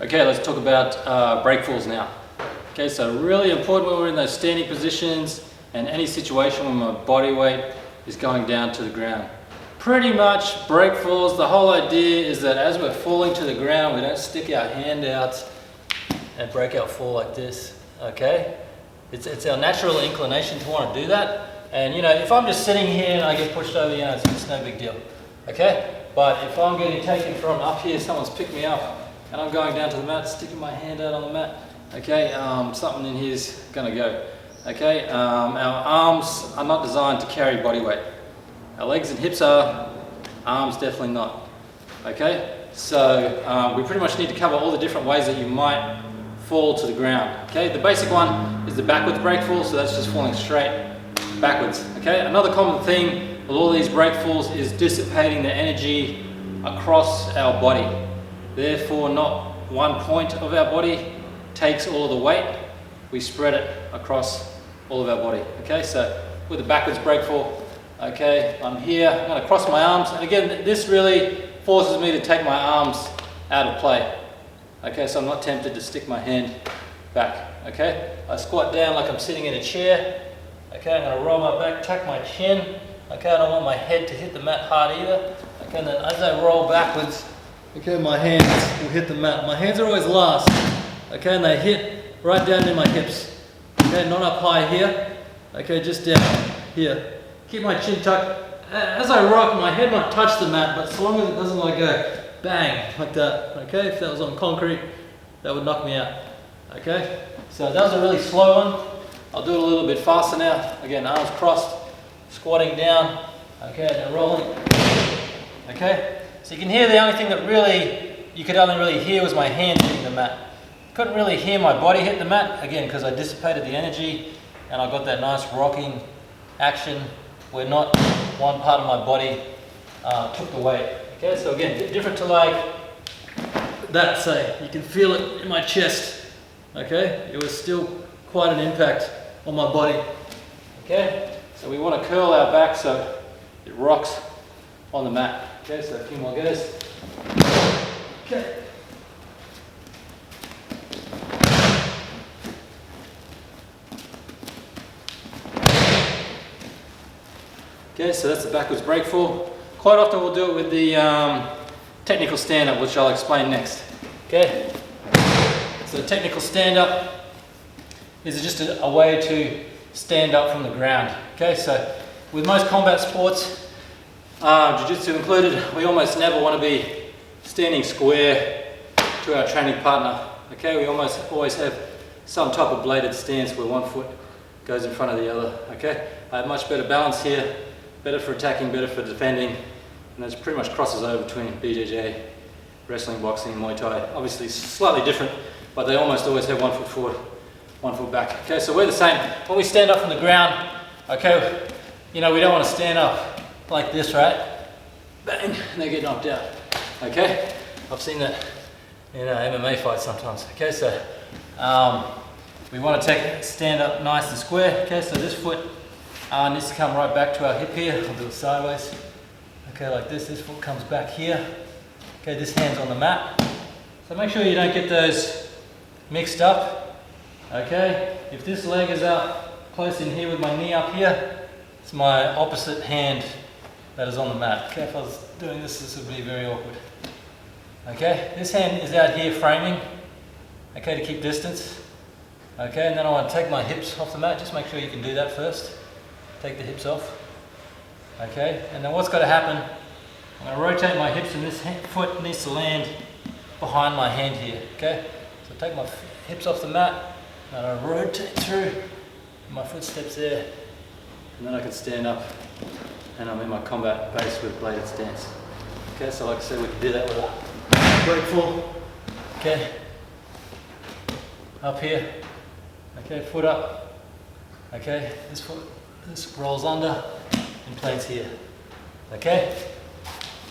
Okay, let's talk about breakfalls now. Okay, so really important when we're in those standing positions and any situation when my body weight is going down to the ground. Pretty much breakfalls, the whole idea is that as we're falling to the ground, we don't stick our hand out and breakout fall like this, okay? It's our natural inclination to want to do that. And you know, if I'm just sitting here and I get pushed over, you know, it's no big deal, okay? But if I'm getting taken from up here, someone's picked me up, and I'm going down to the mat, sticking my hand out on the mat, okay, something in here's gonna go, okay? Our arms are not designed to carry body weight. Our legs and hips are, arms definitely not, okay? So we pretty much need to cover all the different ways that you might fall to the ground, okay? The basic one is the backwards breakfall, so that's just falling straight backwards, okay? Another common thing with all these breakfalls is dissipating the energy across our body. Therefore, not one point of our body takes all of the weight. We spread it across all of our body. Okay, so with the backwards breakfall, okay, I'm here, I'm going to cross my arms. And again, this really forces me to take my arms out of play. Okay, so I'm not tempted to stick my hand back. Okay, I squat down like I'm sitting in a chair. Okay, I'm going to roll my back, tuck my chin. Okay, I don't want my head to hit the mat hard either. Okay, and then as I roll backwards, okay, my hands will hit the mat. My hands are always last, okay, and they hit right down in my hips. Okay, not up high here, okay, just down here. Keep my chin tucked. As I rock, my head might touch the mat, but so long as it doesn't like go bang, like that, okay? If that was on concrete, that would knock me out, okay? So that was a really slow one. I'll do it a little bit faster now. Again, arms crossed, squatting down, okay, and then rolling, okay? So you can hear the only thing that really, you could only really hear was my hand hitting the mat. Couldn't really hear my body hit the mat, again, because I dissipated the energy and I got that nice rocking action where not one part of my body took the weight. Okay, so again, different to like that, say. You can feel it in my chest, okay? It was still quite an impact on my body, okay? So we want to curl our back so it rocks on the mat. Okay, so a few more goes. Okay. Okay, so that's the backwards breakfall. Quite often we'll do it with the technical stand-up, which I'll explain next. Okay, so technical stand-up is just a way to stand up from the ground. Okay, so with most combat sports, Jiu-Jitsu included, we almost never want to be standing square to our training partner. Okay, we almost always have some type of bladed stance where one foot goes in front of the other. Okay, I have much better balance here, better for attacking, better for defending, and that's pretty much crosses over between BJJ, wrestling, boxing, and Muay Thai. Obviously slightly different, but they almost always have one foot forward, one foot back. Okay, so we're the same. When we stand up from the ground, okay, you know, we don't want to stand up like this, right? Bang, and they get knocked out. Okay, I've seen that in MMA fights sometimes. Okay, so we want to stand up nice and square. Okay, so this foot needs to come right back to our hip here. I'll do it sideways. Okay, like this. This foot comes back here. Okay, this hand's on the mat. So make sure you don't get those mixed up. Okay, if this leg is up close in here with my knee up here, it's my opposite hand that is on the mat. Okay, if I was doing this, this would be very awkward. Okay, this hand is out here framing, okay, to keep distance. Okay, and then I want to take my hips off the mat. Just make sure you can do that first. Take the hips off. Okay, and then what's got to happen, I'm going to rotate my hips and this foot needs to land behind my hand here. Okay, so take my hips off the mat and I rotate through. My foot steps there, and then I can stand up and I'm in my combat base with bladed stance. Okay, so like I said, we can do that with a breakfall. Okay, up here. Okay, foot up. Okay, this rolls under and plates here. Okay,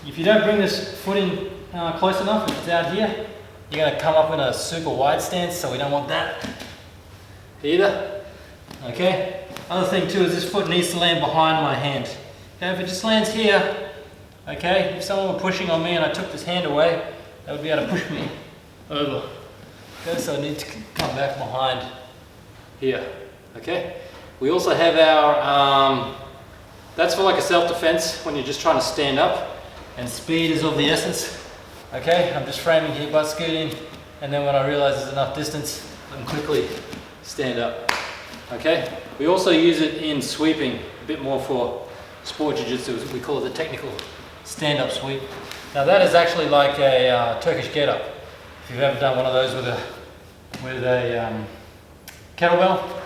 if you don't bring this foot in close enough, if it's out here, you're going to come up in a super wide stance, so we don't want that either. Okay, other thing too is this foot needs to land behind my hand. Okay, if it just lands here, okay, if someone were pushing on me and I took this hand away, they would be able to push me over. Okay, so I need to come back behind here. Okay, we also have our, that's for like a self-defense when you're just trying to stand up and speed is of the essence. Okay, I'm just framing here, butt scooting, and then when I realize there's enough distance, I can quickly stand up. Okay, we also use it in sweeping, a bit more for sport jiu-jitsu. We call it the technical stand-up sweep. Now that is actually like a Turkish get-up. If you've ever done one of those with a kettlebell.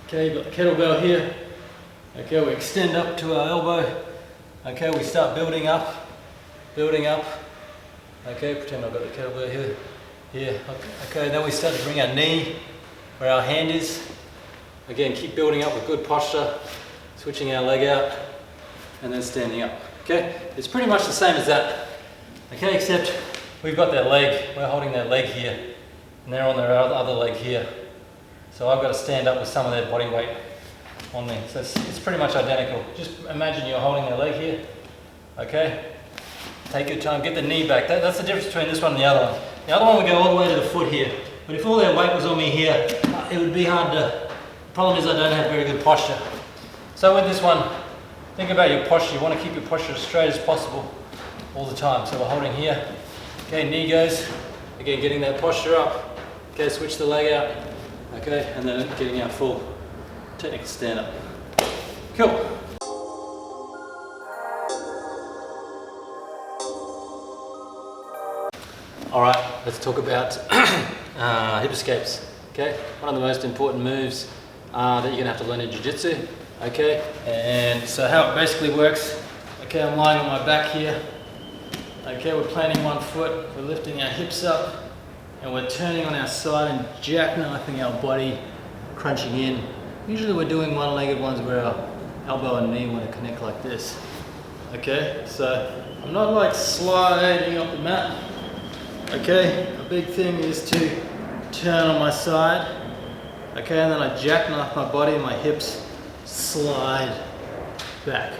Okay, you've got the kettlebell here. Okay, we extend up to our elbow. Okay, we start building up. Okay, pretend I've got the kettlebell here. Okay, then we start to bring our knee where our hand is. Again, keep building up with good posture, switching our leg out, and then standing up. Okay, it's pretty much the same as that. Okay, except we've got their leg, we're holding their leg here, and they're on their other leg here. So I've got to stand up with some of their body weight on me. So it's pretty much identical. Just imagine you're holding their leg here. Okay, take your time, get the knee back. That's the difference between this one and the other one. The other one would go all the way to the foot here. But if all their weight was on me here, it would be hard to, the problem is I don't have very good posture. So with this one, think about your posture. You want to keep your posture as straight as possible all the time. So we're holding here. Okay, knee goes. Again, getting that posture up. Okay, switch the leg out. Okay, and then getting our full technical stand up. Cool. All right, let's talk about hip escapes. Okay, one of the most important moves that you're gonna have to learn in jiu-jitsu. Okay, and so how it basically works. Okay, I'm lying on my back here. Okay, we're planting one foot, we're lifting our hips up, and we're turning on our side and jackknifing our body, crunching in. Usually we're doing one-legged ones where our elbow and knee want to connect like this. Okay, so I'm not like sliding up the mat. Okay, a big thing is to turn on my side. Okay, and then I jackknife my body and my hips slide back.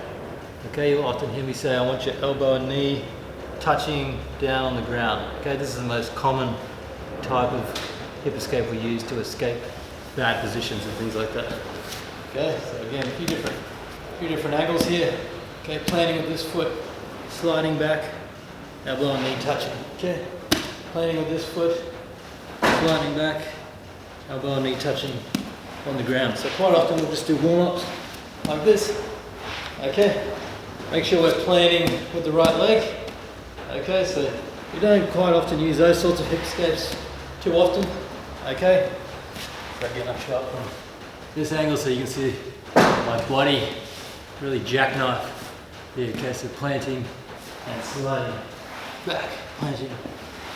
Okay, you'll often hear me say, I want your elbow and knee touching down on the ground. Okay, this is the most common type of hip escape we use to escape bad positions and things like that. Okay, so again, a few different angles here. Okay, planting with this foot, sliding back, elbow and knee touching. Okay, planting with this foot, sliding back, elbow and knee touching on the ground. So quite often we'll just do warm-ups like this. Okay, make sure we're planting with the right leg. Okay, so we don't quite often use those sorts of hip escapes too often. Okay, so again, I'll show up from this angle so you can see my body really jackknife. Yeah, okay, so planting and sliding back, planting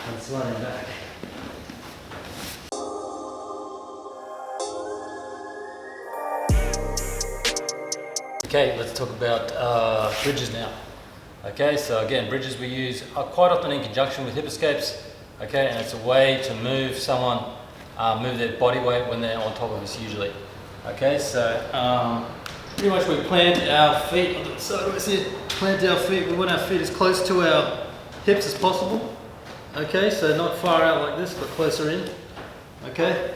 and sliding back. Okay, let's talk about bridges now. Okay, so again, bridges we use quite often in conjunction with hip escapes. Okay, and it's a way to move someone, move their body weight when they're on top of us usually. Okay, so pretty much we plant our feet on the side of us here. Plant our feet, we want our feet as close to our hips as possible. Okay, so not far out like this, but closer in. Okay,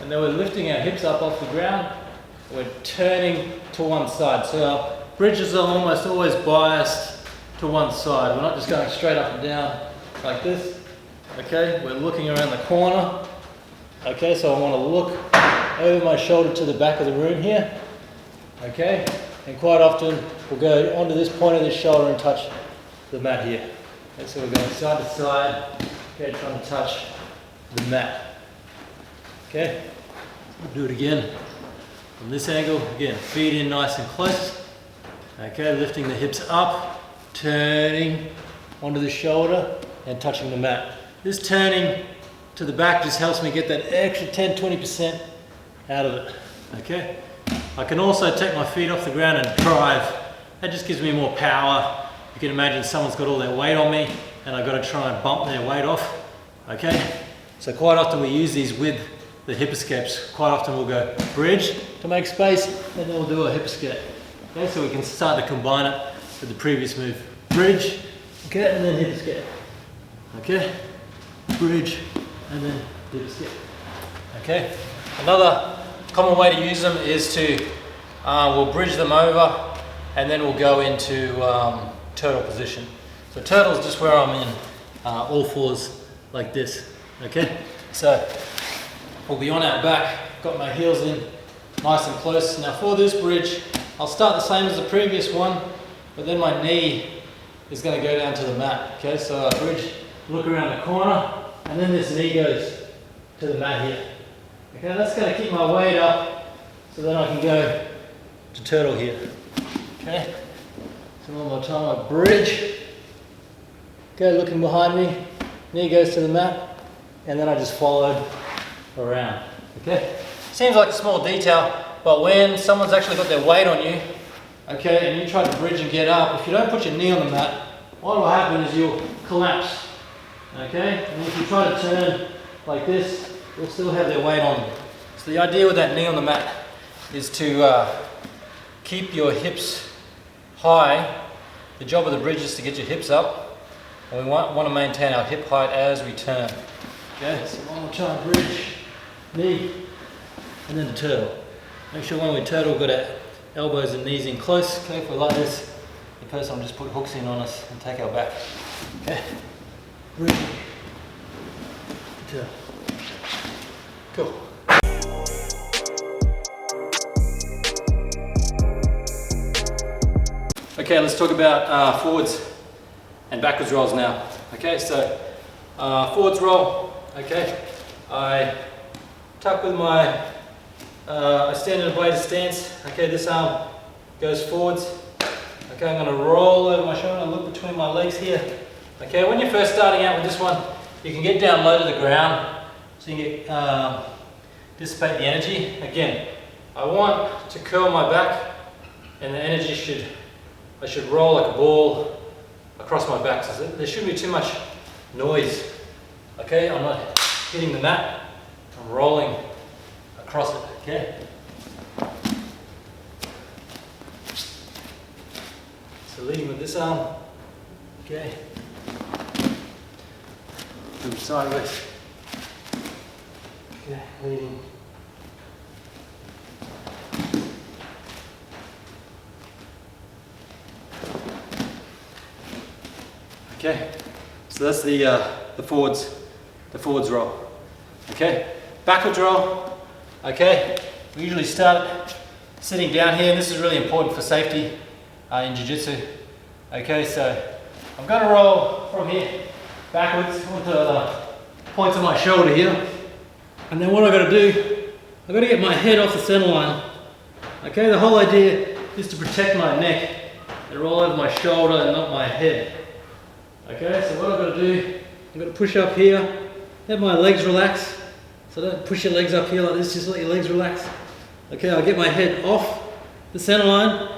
and then we're lifting our hips up off the ground. We're turning to one side. So our bridges are almost always biased to one side. We're not just going straight up and down like this. Okay, we're looking around the corner. Okay, so I want to look over my shoulder to the back of the room here. Okay, and quite often we'll go onto this point of the shoulder and touch the mat here. Okay, so we're going side to side, okay, trying to touch the mat. Okay, we'll do it again from this angle. Again, feet in nice and close. Okay, lifting the hips up, turning onto the shoulder and touching the mat. This turning to the back just helps me get that extra 10-20% out of it. Okay, I can also take my feet off the ground and drive. That just gives me more power. You can imagine someone's got all their weight on me and I've got to try and bump their weight off. Okay, so quite often we use these with the hip escapes. Quite often we'll go bridge to make space and then we'll do a hip escape. Okay, so we can start to combine it with the previous move. Bridge, okay, and then hip escape. Okay, bridge, and then dip skip. Okay, another common way to use them is to, we'll bridge them over and then we'll go into turtle position. So turtle is just where I'm in all fours like this. Okay, so we'll be on our back, got my heels in nice and close. Now for this bridge, I'll start the same as the previous one, but then my knee is going to go down to the mat. Okay, so I bridge, look around the corner, and then this knee goes to the mat here. Okay, that's going to keep my weight up so then I can go to turtle here. Okay, so one more time, I bridge, okay, looking behind me, knee goes to the mat, and then I just followed around. Okay, seems like a small detail, but when someone's actually got their weight on you, okay, and you try to bridge and get up, if you don't put your knee on the mat, what will happen is you'll collapse. Okay, and if you try to turn like this, you'll still have their weight on you. So the idea with that knee on the mat is to keep your hips high. The job of the bridge is to get your hips up, and we want to maintain our hip height as we turn. Okay, so one more time, bridge, knee, and then the turtle. Make sure when we turtle, we've got our elbows and knees in close. Okay, if we're like this, the person will just put hooks in on us and take our back. Okay, bridge, turtle. Cool. Okay, let's talk about forwards and backwards rolls now. Okay, so forwards roll. Okay, I tuck with my, I stand in a bladed stance. Okay, this arm goes forwards. Okay, I'm going to roll over my shoulder and look between my legs here. Okay, when you're first starting out with this one, you can get down low to the ground so you can get, dissipate the energy. Again, I want to curl my back and the energy I should roll like a ball across my back. So there shouldn't be too much noise. Okay, I'm not hitting the mat, I'm rolling across it. Okay. So leading with this arm. Okay. Move sideways. Okay, leading. Okay, so that's the forwards roll. Okay, backwards roll. Okay, we usually start sitting down here, and this is really important for safety in Jiu-Jitsu. Okay, so I'm going to roll from here backwards onto the points of my shoulder here, and then what I've got to do, I've got to get my head off the center line. Okay, the whole idea is to protect my neck and roll over my shoulder and not my head. Okay, so what I've got to do, I've got to push up here, have my legs relax. So don't push your legs up here like this, just let your legs relax. Okay, I'll get my head off the center line,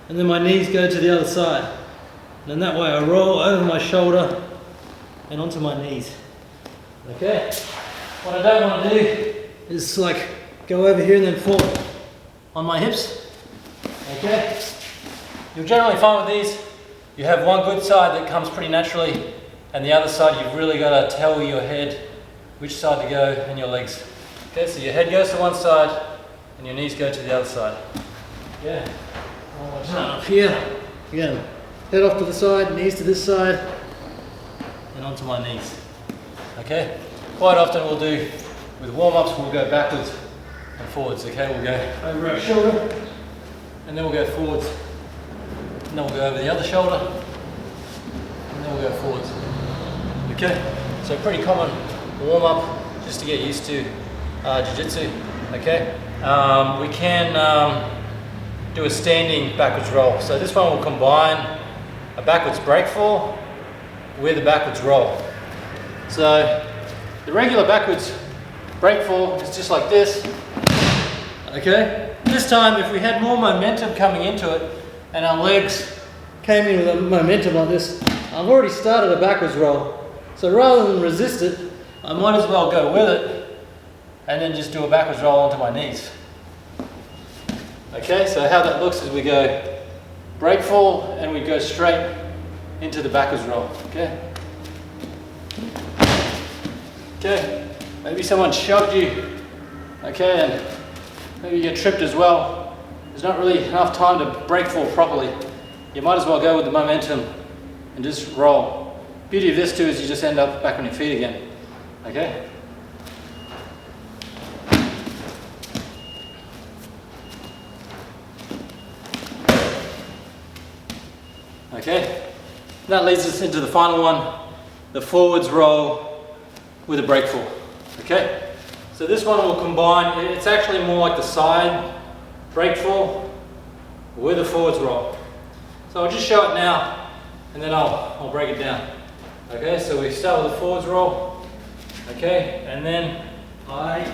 and then my knees go to the other side. And then that way I roll over my shoulder and onto my knees. Okay, what I don't want to do is like go over here and then fall on my hips. Okay, you'll generally find with these, you have one good side that comes pretty naturally, and the other side you've really got to tell your head which side to go and your legs. Okay, so your head goes to one side and your knees go to the other side. Yeah. One more time up here. Again, head off to the side, knees to this side, and onto my knees. Okay. Quite often we'll do with warm-ups, we'll go backwards and forwards. Okay, we'll go over our shoulder, and then we'll go forwards. And then we'll go over the other shoulder, and then we'll go forwards. Okay, so pretty common warm-up just to get used to Jiu-Jitsu. Okay, we can do a standing backwards roll. So this one will combine a backwards breakfall with a backwards roll. So the regular backwards breakfall is just like this. Okay, this time if we had more momentum coming into it, and our legs came in with a momentum like this, I've already started a backwards roll. So rather than resist it, I might as well go with it and then just do a backwards roll onto my knees. Okay, so how that looks is we go breakfall and we go straight into the backwards roll. Okay. Okay, maybe someone shoved you, okay, and maybe you get tripped as well. There's not really enough time to break fall properly. You might as well go with the momentum and just roll. Beauty of this too is you just end up back on your feet again, okay? Okay, that leads us into the final one, the forwards roll with a break fall. Okay, so this one will combine, it's actually more like the side break fall with a forwards roll. So I'll just show it now and then I'll break it down. Okay, so we start with the forwards roll, okay, and then I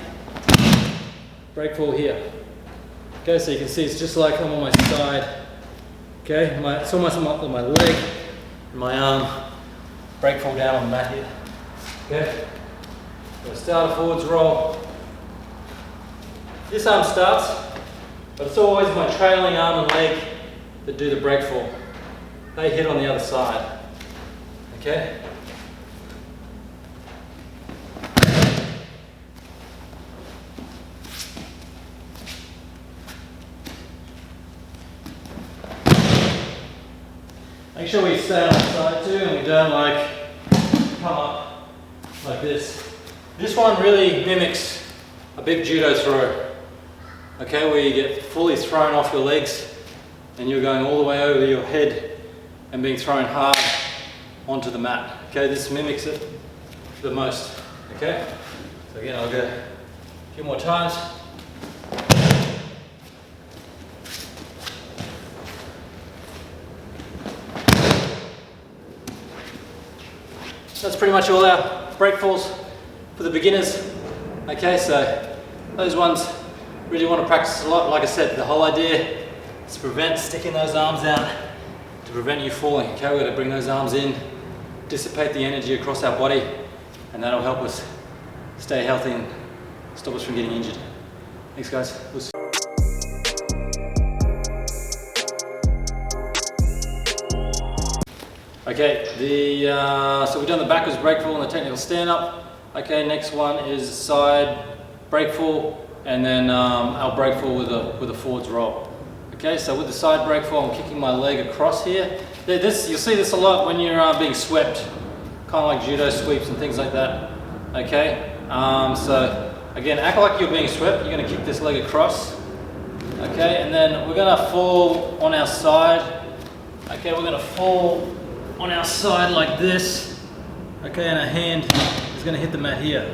break fall here. Okay, so you can see it's just like I'm on my side. Okay, it's almost on my leg and my arm. Break fall down on the mat here. Okay, so start a forwards roll. This arm starts, but it's always my trailing arm and leg that do the break fall. They hit on the other side. Okay. Make sure we stay on the side too and we don't like come up like this. This one really mimics a big judo throw. Okay, where you get fully thrown off your legs and you're going all the way over your head and being thrown hard onto the mat. Okay, this mimics it the most. Okay, so again I'll go a few more times. That's pretty much all our break falls for the beginners. Okay, so those ones really want to practice a lot. Like I said, the whole idea is to prevent sticking those arms out, to prevent you falling. Okay, we're going to bring those arms in, dissipate the energy across our body, and that'll help us stay healthy and stop us from getting injured. Thanks guys. Okay, so we've done the backwards break fall and the technical stand up. Okay, next one is side break fall and then our break fall with a forwards roll. Okay, so with the side break fall, I'm kicking my leg across here. You'll see this a lot when you're being swept, kind of like judo sweeps and things like that. Okay, so again, act like you're being swept. You're going to kick this leg across. Okay, and then we're going to fall on our side. Okay, we're going to fall on our side like this, okay, and our hand is going to hit the mat here.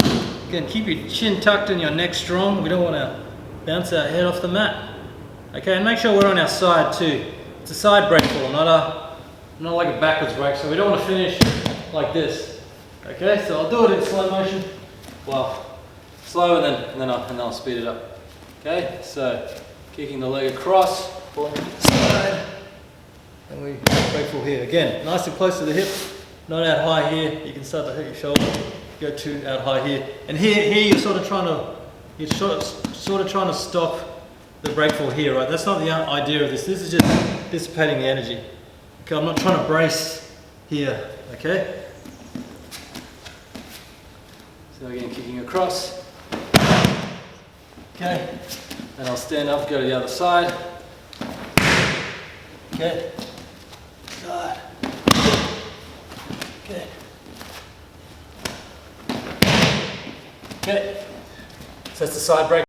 Again, keep your chin tucked and your neck strong. We don't want to bounce our head off the mat. Okay, and make sure we're on our side too. It's a side break fall, not like a backwards break, so we don't want to finish like this. Okay, so I'll do it in slow motion. Well, slow and then I'll speed it up. Okay, so kicking the leg across, pulling to the side. And we break fall here. Again, nice and close to the hip, not out high here. You can start to hurt your shoulder, go too out high here. And here you're sort of trying to stop the break fall here, right? That's not the idea of this. This is just dissipating the energy. Okay, I'm not trying to brace here, okay? So again, kicking across. Okay, and I'll stand up, go to the other side. Okay. Side. Okay. Okay. So that's the side break.